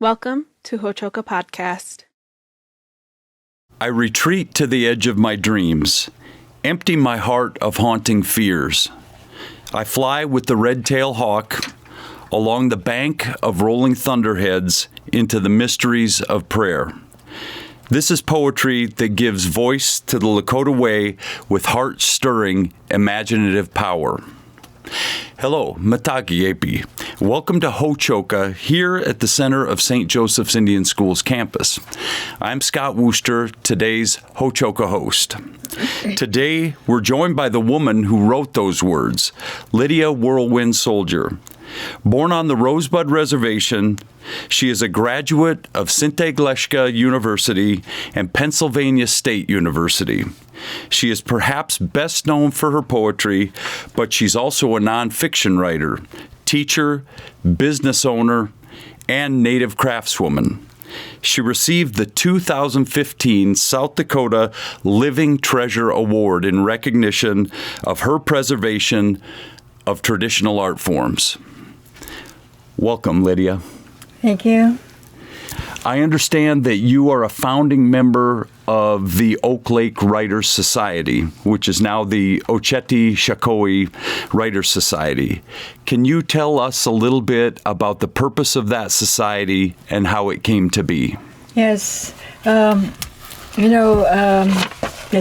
Welcome to Hochoka Podcast. I retreat to the edge of my dreams, empty my heart of haunting fears. I fly with the red-tailed hawk along the bank of rolling thunderheads into the mysteries of prayer. This is poetry that gives voice to the Lakota way with heart-stirring, imaginative power. Hello, Matagiepi. Welcome to Hochoka here at the center of St. Joseph's Indian School's campus. I'm Scott Wooster, today's Hochoka host. Today, we're joined by the woman who wrote those words, Lydia Whirlwind Soldier. Born on the Rosebud Reservation, she is a graduate of Sinte Gleshka University and Pennsylvania State University. She is perhaps best known for her poetry, but she's also a nonfiction writer, teacher, business owner, and native craftswoman. She received the 2015 South Dakota Living Treasure Award in recognition of her preservation of traditional art forms. Welcome, Lydia. Thank you. I understand that you are a founding member of the Oak Lake Writers Society, which is now the Oceti Sakowin Writers Society. Can you tell us a little bit about the purpose of that society and how it came to be? Yes. It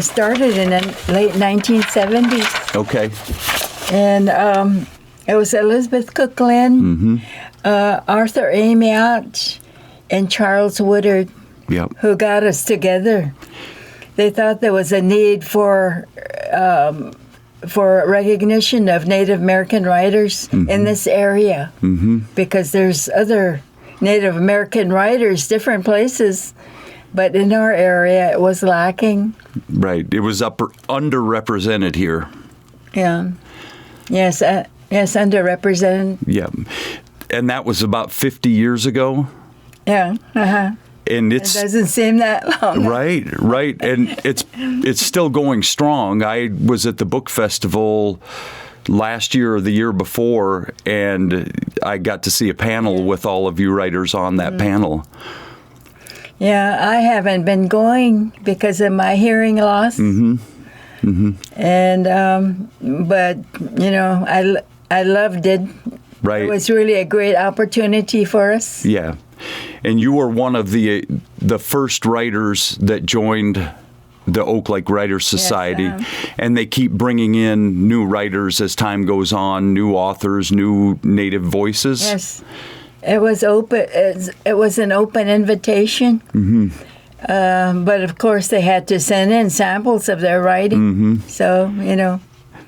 started in the late 1970s. Okay. And it was Elizabeth Cookland, Arthur Amiot, and Charles Woodard who got us together. They thought there was a need for recognition of Native American writers in this area because there's other Native American writers, different places, but in our area it was lacking. Right. It was underrepresented here. Yeah. Yes, underrepresented. Yeah. And that was about 50 years ago? Yeah, And it doesn't seem that long. Right. And it's still going strong. I was at the book festival last year or the year before, and I got to see a panel with all of you writers on that panel. Yeah, I haven't been going because of my hearing loss. And but I loved it. Right. It was really a great opportunity for us. Yeah. And you were one of the first writers that joined the Oak Lake Writers Society, and they keep bringing in new writers as time goes on, new authors, new Native voices. Yes, it was open. It was an open invitation, but of course they had to send in samples of their writing. So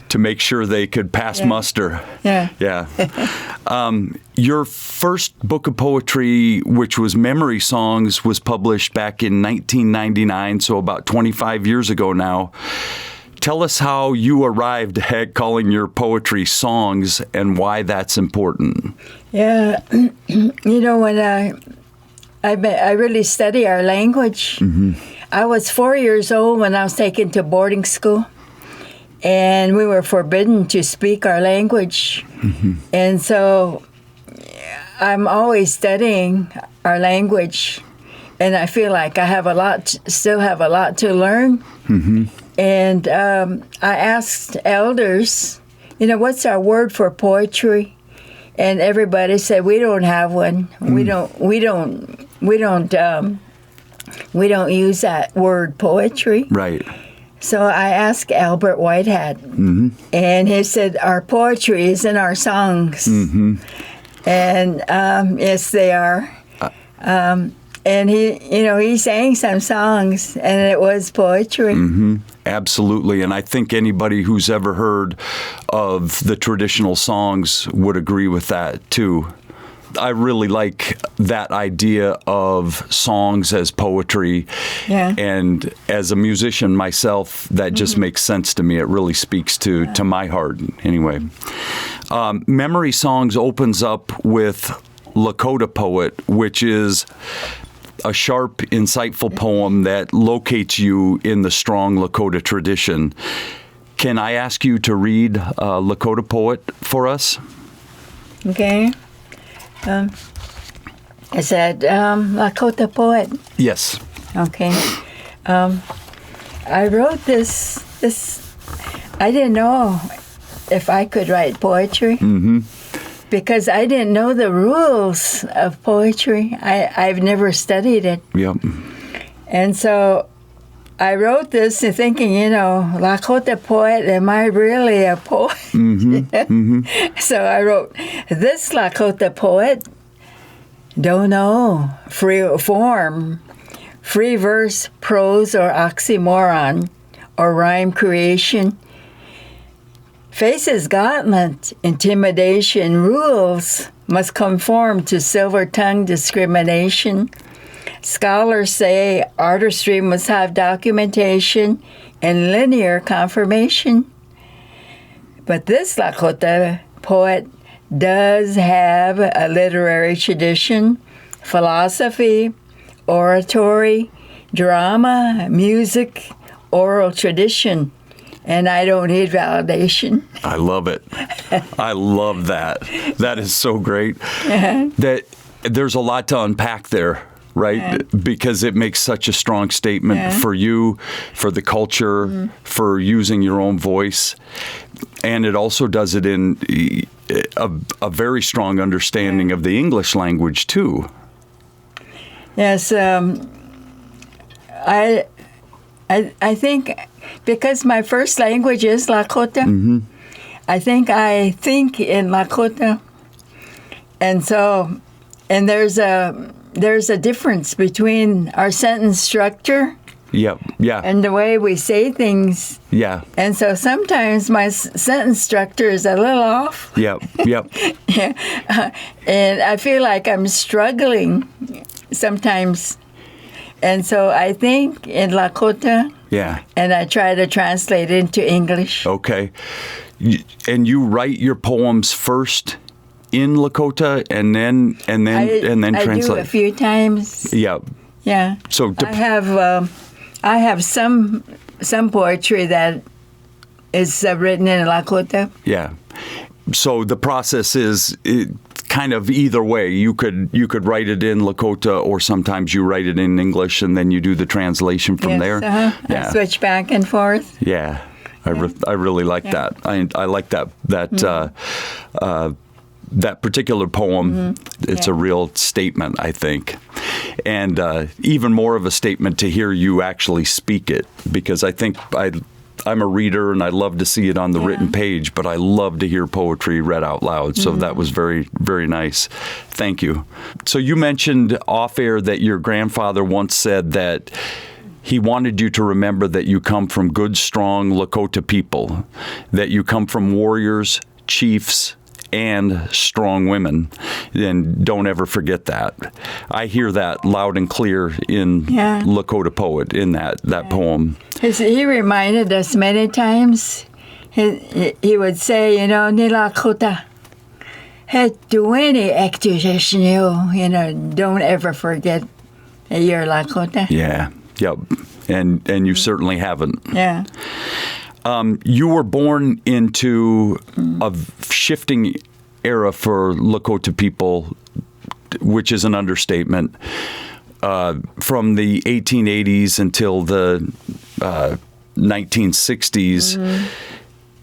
to make sure they could pass muster. Yeah. Your first book of poetry, which was Memory Songs, was published back in 1999, so about 25 years ago now. Tell us how you arrived at calling your poetry songs and why that's important. Yeah, when I really study our language. I was 4 years old when I was taken to boarding school. And we were forbidden to speak our language. And so I'm always studying our language. And I feel like I still have a lot to learn. And I asked elders, what's our word for poetry? And everybody said, we don't have one. We don't use that word poetry. Right. So I asked Albert Whitehead, and he said, our poetry is in our songs. And yes, they are. And he sang some songs, and it was poetry. Absolutely. And I think anybody who's ever heard of the traditional songs would agree with that, too. I really like that idea of songs as poetry. Yeah. And as a musician myself, that just makes sense to me. It really speaks to my heart anyway. Memory Songs opens up with Lakota Poet, which is a sharp, insightful poem that locates you in the strong Lakota tradition. Can I ask you to read Lakota Poet for us? Okay. Is that Lakota poet? Yes. Okay. I wrote this. I didn't know if I could write poetry because I didn't know the rules of poetry. I've never studied it. Yep. And so I wrote this thinking, Lakota poet, am I really a poet? So I wrote, this Lakota poet, don't know, free form, free verse, prose, or oxymoron, or rhyme creation, faces gauntlet, intimidation, rules must conform to silver-tongued discrimination. Scholars say artistry must have documentation and linear confirmation. But this Lakota poet does have a literary tradition, philosophy, oratory, drama, music, oral tradition, and I don't need validation. I love it. I love that. That is so great. That there's a lot to unpack there, right? Because it makes such a strong statement for you, for the culture, for using your own voice. And it also does it in a very strong understanding of the English language, too. Yes, I think because my first language is Lakota, I think in Lakota, and there's a difference between our sentence structure. Yep. Yeah. And the way we say things. Yeah. And so sometimes my sentence structure is a little off. Yep. Yep. And I feel like I'm struggling sometimes. And so I think in Lakota. Yeah. And I try to translate it into English. Okay. And you write your poems first in Lakota and then translate. I do a few times. Yeah. Yeah. So I have some poetry that is written in Lakota. Yeah. So the process is kind of either way. You could write it in Lakota, or sometimes you write it in English and then you do the translation from there. Yeah. I switch back and forth. Yeah. I really like that. I like that particular poem. It's a real statement, I think. And even more of a statement to hear you actually speak it, because I think I'm a reader and I love to see it on the written page, but I love to hear poetry read out loud. So that was very, very nice. Thank you. So you mentioned off air that your grandfather once said that he wanted you to remember that you come from good, strong Lakota people, that you come from warriors, chiefs, and strong women, and don't ever forget that. I hear that loud and clear in Lakota Poet, in that poem. He reminded us many times. He would say, ni Lakota, don't ever forget that you're Lakota. Yeah, yep, and you certainly haven't. Yeah. You were born into a shifting era for Lakota people, which is an understatement, from the 1880s until the 1960s.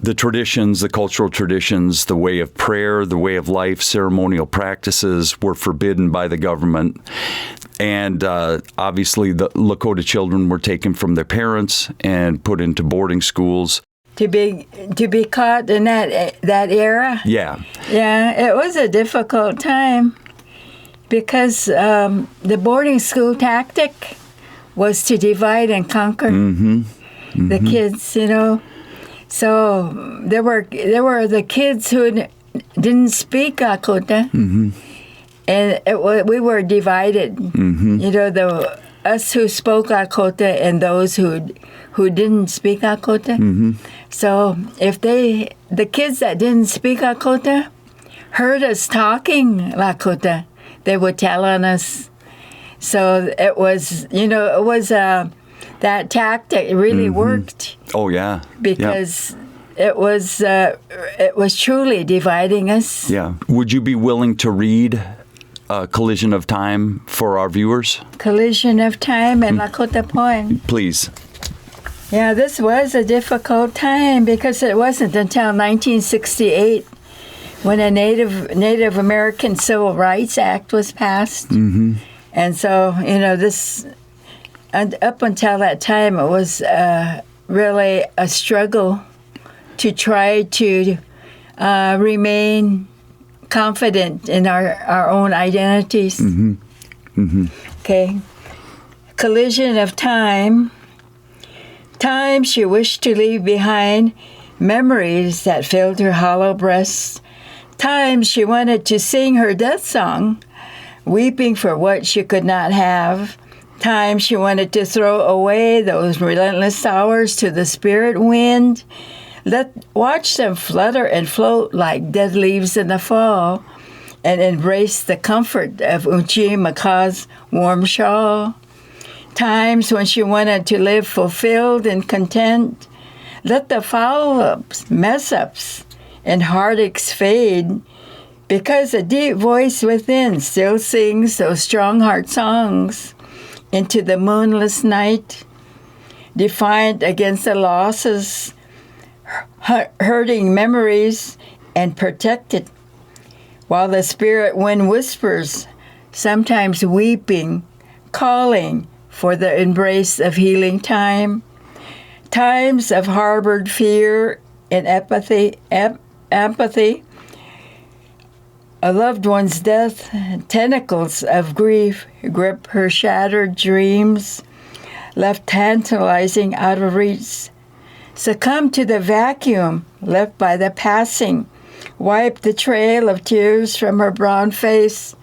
The traditions, the cultural traditions, the way of prayer, the way of life, ceremonial practices were forbidden by the government. And obviously, the Lakota children were taken from their parents and put into boarding schools. To be caught in that era? Yeah. Yeah, it was a difficult time because the boarding school tactic was to divide and conquer the kids, So there were the kids who didn't speak Lakota. And we were divided, us who spoke Lakota and those who didn't speak Lakota. So if the kids that didn't speak Lakota heard us talking Lakota, they would tell on us. So it was, that tactic really worked. Oh yeah, because. It was truly dividing us. Yeah. Would you be willing to read collision of time for our viewers? Collision of time in Lakota Point. Please. Yeah, this was a difficult time because it wasn't until 1968 when a Native American Civil Rights Act was passed. Mm-hmm. And so, this, and up until that time, it was really a struggle to try to remain confident in our own identities. Mm-hmm. Mm-hmm. Okay. Collision of time. Time she wished to leave behind, memories that filled her hollow breast. Time she wanted to sing her death song, weeping for what she could not have. Time she wanted to throw away those relentless hours to the spirit wind. Watch them flutter and float like dead leaves in the fall, and embrace the comfort of Unchi Maka's warm shawl. Times when she wanted to live fulfilled and content. Let the foul-ups, mess-ups, and heartaches fade, because a deep voice within still sings those strong heart songs into the moonless night, defiant against the losses, hurting memories, and protected, while the spirit wind whispers, sometimes weeping, calling for the embrace of healing time. Times of harbored fear and empathy, a loved one's death, tentacles of grief grip her shattered dreams, left tantalizing out of reach. Succumb to the vacuum left by the passing, wipe the trail of tears from her brown face.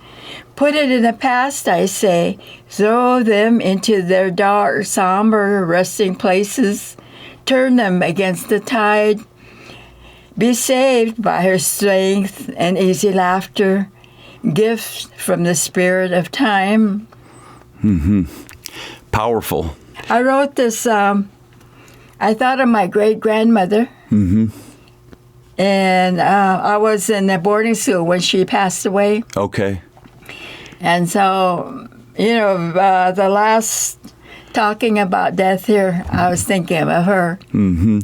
Put it in the past, I say, throw them into their dark, somber resting places, turn them against the tide. Be saved by her strength and easy laughter, gifts from the spirit of time. Mm-hmm. Powerful. I wrote this, I thought of my great-grandmother. Mm-hmm. And I was in the boarding school when she passed away. Okay. And so, the last talking about death here, I was thinking of her. Mm-hmm.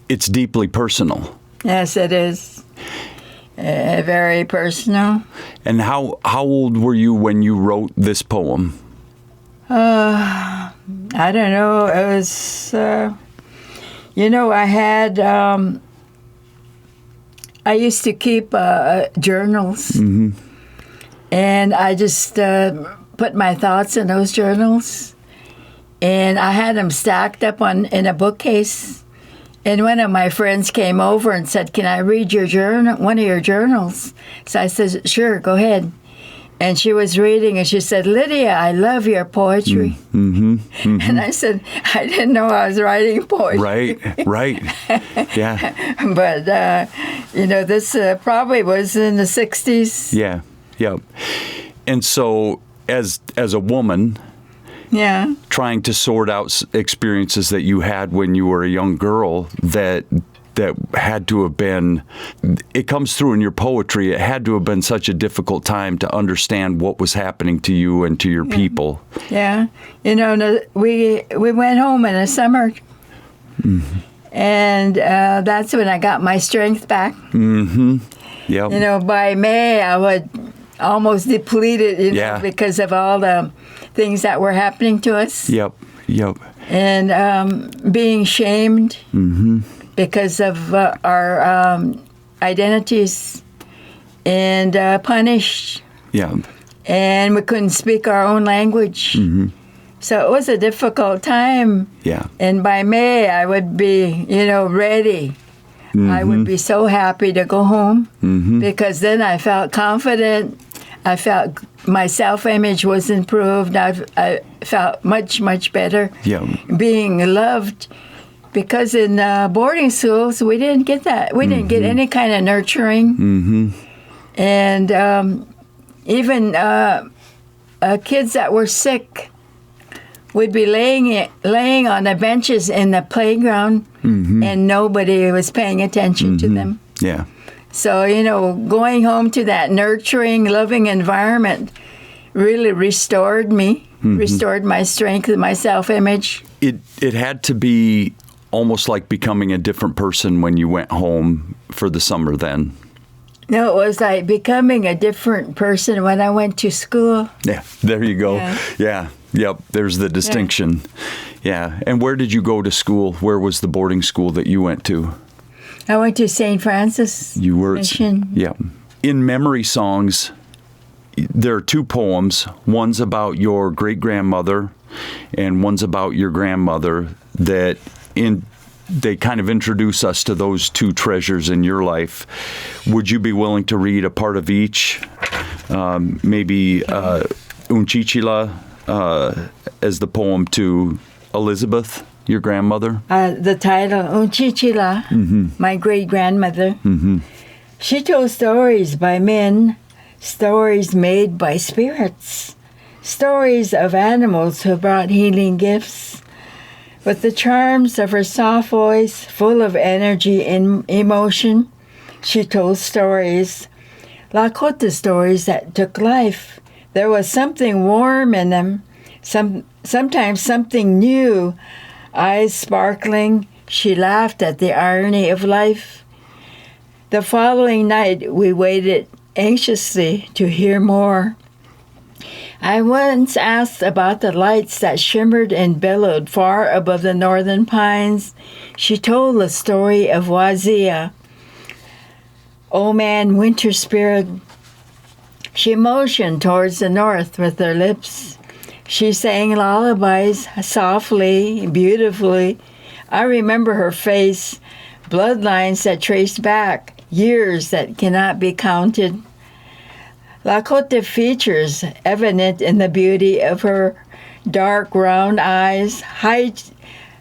It's deeply personal. Yes, it is. Very personal. And how old were you when you wrote this poem? I don't know. It was, I had, I used to keep journals. Mm-hmm. And I just put my thoughts in those journals. And I had them stacked up in a bookcase. And one of my friends came over and said, "Can I read your journal, one of your journals?" So I said, "Sure, go ahead." And she was reading, and she said, "Lydia, I love your poetry." Mm-hmm, mm-hmm. And I said, "I didn't know I was writing poetry." Right. Yeah. But, this probably was in the 60s. Yeah. And so as a woman... Yeah. Trying to sort out experiences that you had when you were a young girl that had to have been, it comes through in your poetry, it had to have been such a difficult time to understand what was happening to you and to your people. Yeah. We went home in the summer. Mm-hmm. And that's when I got my strength back. Mm-hmm. Yep. By May, I would almost depleted, because of all the things that were happening to us. Yep. And being shamed because of our identities and punished. Yeah. And we couldn't speak our own language. Mm-hmm. So it was a difficult time. Yeah. And by May, I would be, ready. Mm-hmm. I would be so happy to go home because then I felt confident. I felt my self-image was improved. I felt much, much better being loved, because in boarding schools, we didn't get that. We didn't get any kind of nurturing. Mm-hmm. And even kids that were sick would be laying on the benches in the playground, and nobody was paying attention to them. Yeah. So, going home to that nurturing, loving environment really restored me, restored my strength and my self-image. It had to be almost like becoming a different person when you went home for the summer then. No, it was like becoming a different person when I went to school. Yeah, there you go. Yeah. Yep, there's the distinction. Yeah. And where did you go to school? Where was the boarding school that you went to? I went to St. Francis You were Mission. Yeah. In memory songs, there are two poems. One's about your great-grandmother and one's about your grandmother that they kind of introduce us to those two treasures in your life. Would you be willing to read a part of each? Maybe Unchichila as the poem to Elizabeth, your grandmother? The title, Unchichila, my great-grandmother. She told stories by men, stories made by spirits, stories of animals who brought healing gifts. With the charms of her soft voice, full of energy and emotion, she told stories, Lakota stories that took life. There was something warm in them, sometimes something new. Eyes sparkling, she laughed at the irony of life. The following night, we waited anxiously to hear more. I once asked about the lights that shimmered and billowed far above the northern pines. She told the story of Wazia. Oh man, winter spirit. She motioned towards the north with her lips. She sang lullabies softly, beautifully. I remember her face, bloodlines that traced back, years that cannot be counted. Lakota features evident in the beauty of her dark, round eyes, high,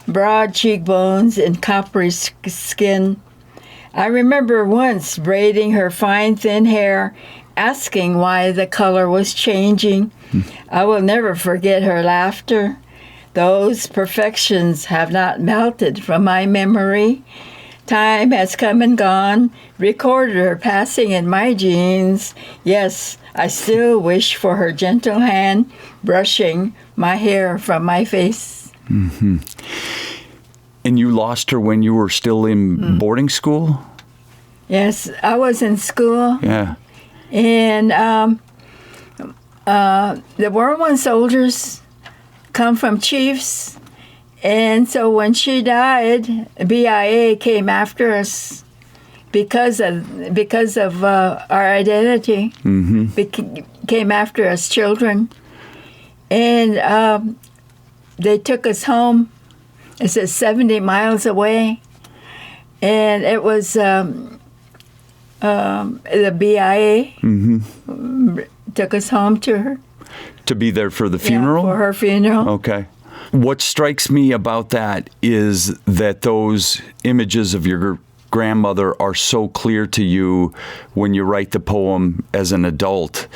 broad cheekbones, and coppery skin. I remember once braiding her fine, thin hair, asking why the color was changing. I will never forget her laughter. Those perfections have not melted from my memory. Time has come and gone, recorded her passing in my genes. Yes, I still wish for her gentle hand brushing my hair from my face. Mm-hmm. And you lost her when you were still in boarding school? Yes, I was in school. Yeah. And the World War soldiers come from chiefs. And so when she died, BIA came after us because of our identity. Came after us children. And they took us home. It says 70 miles away. And it was the BIA took us home to her. To be there for the funeral? Yeah, for her funeral. Okay. What strikes me about that is that those images of your grandmother are so clear to you when you write the poem as an adult,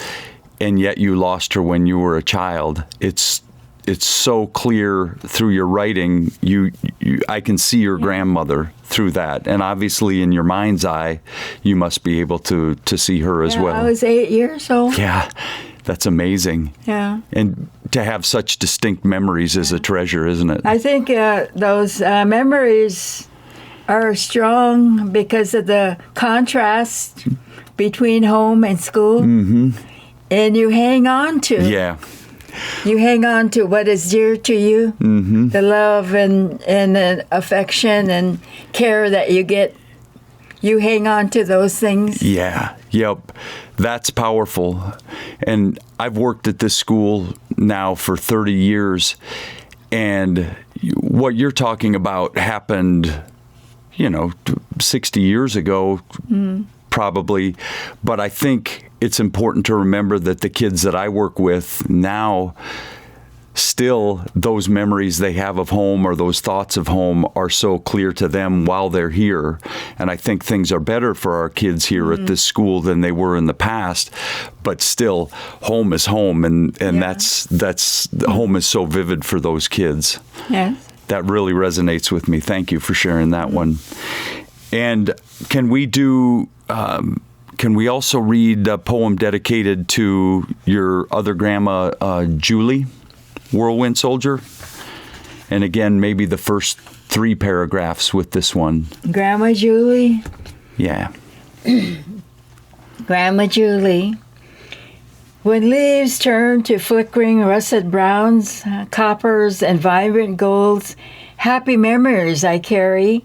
and yet you lost her when you were a child. It's so clear through your writing. I can see your grandmother through that, and obviously in your mind's eye, you must be able to see her as well. I was 8 years old. Yeah. That's amazing. Yeah. And to have such distinct memories is a treasure, isn't it? I think those memories are strong because of the contrast between home and school. And you hang on to. Yeah. You hang on to what is dear to you, the love and affection and care that you get. You hang on to those things. Yeah. Yep. That's powerful. And I've worked at this school now for 30 years. And what you're talking about happened, 60 years ago, probably. But I think it's important to remember that the kids that I work with now, still those memories they have of home or those thoughts of home are so clear to them while they're here. And I think things are better for our kids here at this school than they were in the past. But still, home is home, and that's home is so vivid for those kids. Yes. That really resonates with me. Thank you for sharing that one. And can we do? Can we also read a poem dedicated to your other grandma, Julie, Whirlwind Soldier? And again, maybe the first 3 paragraphs with this one. Grandma Julie. Yeah. Grandma Julie. When leaves turn to flickering russet browns, coppers, and vibrant golds, happy memories I carry.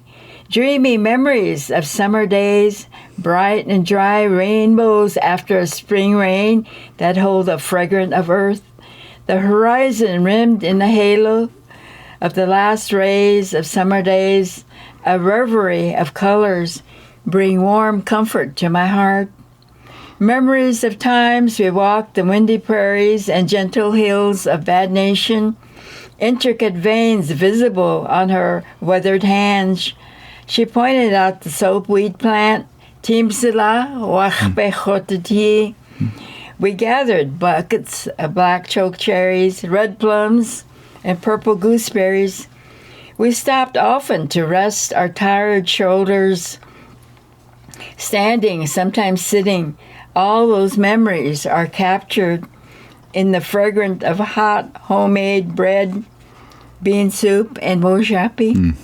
Dreamy memories of summer days, bright and dry rainbows after a spring rain that hold the fragrance of earth, the horizon rimmed in the halo of the last rays of summer days, a reverie of colors bring warm comfort to my heart. Memories of times we walked the windy prairies and gentle hills of Bad Nation, intricate veins visible on her weathered hands. She pointed out the soapweed plant, Timsila Wachbechotati. We gathered buckets of black choke cherries, red plums, and purple gooseberries. We stopped often to rest our tired shoulders, standing, sometimes sitting. All those memories are captured in the fragrance of hot homemade bread, bean soup, and mojapi.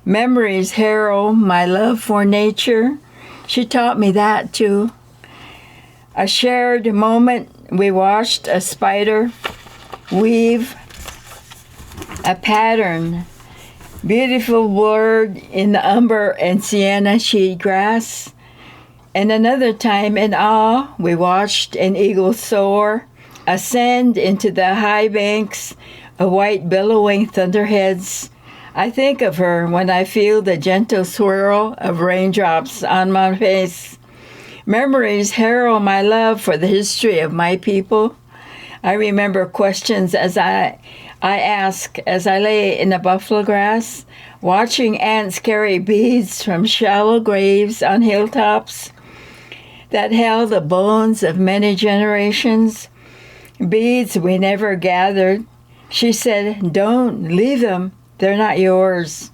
Memories herald my love for nature. She taught me that too. A shared moment, we watched a spider weave a pattern, beautiful word in the umber and sienna sheet grass. And another time in awe, we watched an eagle soar, ascend into the high banks of white billowing thunderheads. I think of her when I feel the gentle swirl of raindrops on my face. Memories herald my love for the history of my people. I remember questions as I ask as I lay in the buffalo grass, watching ants carry beads from shallow graves on hilltops that held the bones of many generations, beads we never gathered. She said, "Don't leave them. They're not yours."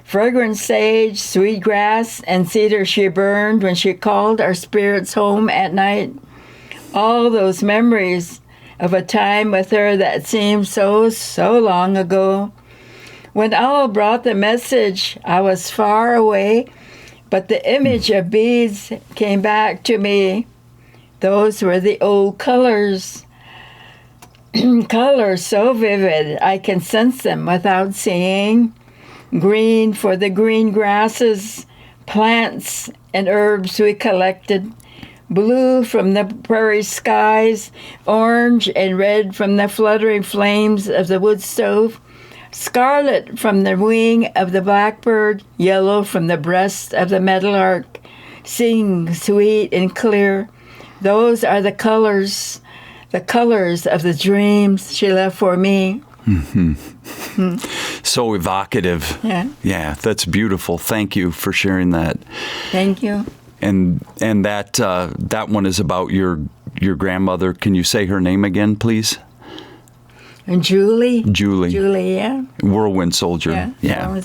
Fragrant sage, sweet grass, and cedar she burned when she called our spirits home at night. All those memories of a time with her that seemed so long ago. When all brought the message, I was far away, but the image of beads came back to me. Those were the old colors. Colors so vivid, I can sense them without seeing. Green for the green grasses, plants, and herbs we collected. Blue from the prairie skies, orange and red from the fluttering flames of the wood stove, scarlet from the wing of the blackbird, yellow from the breast of the meadowlark. Sing sweet and clear. Those are the colors of the dreams she left for me. So evocative. Yeah. Yeah, that's beautiful. Thank you for sharing that. Thank you. And that one is about your grandmother. Can you say her name again, please? And Julie. Julie, yeah. Whirlwind Soldier. Yeah.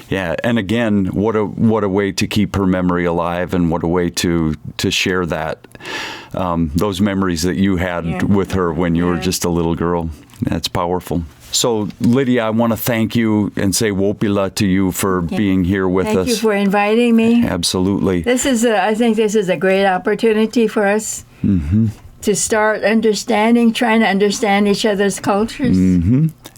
Yeah. And again, what a way to keep her memory alive, and what a way to share that those memories that you had with her when you were just a little girl. That's powerful. So, Lydia, I want to thank you and say wopila to you for being here with us. Thank you for inviting me. Absolutely. I think this is a great opportunity for us to start trying to understand each other's cultures.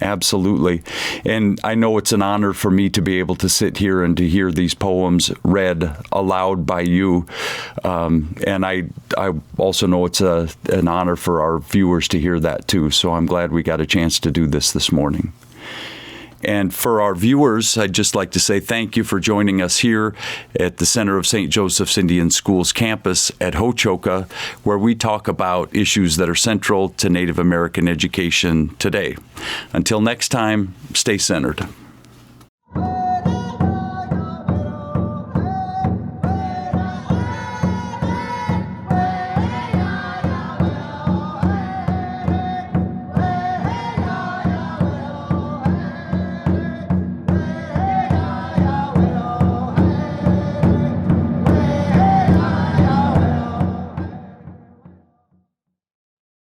Absolutely. And I know it's an honor for me to be able to sit here and to hear these poems read aloud by you. And I also know it's an honor for our viewers to hear that too. So I'm glad we got a chance to do this morning. And for our viewers, I'd just like to say thank you for joining us here at the center of St. Joseph's Indian Schools campus at Ho-Chokeh, where we talk about issues that are central to Native American education today. Until next time, stay centered.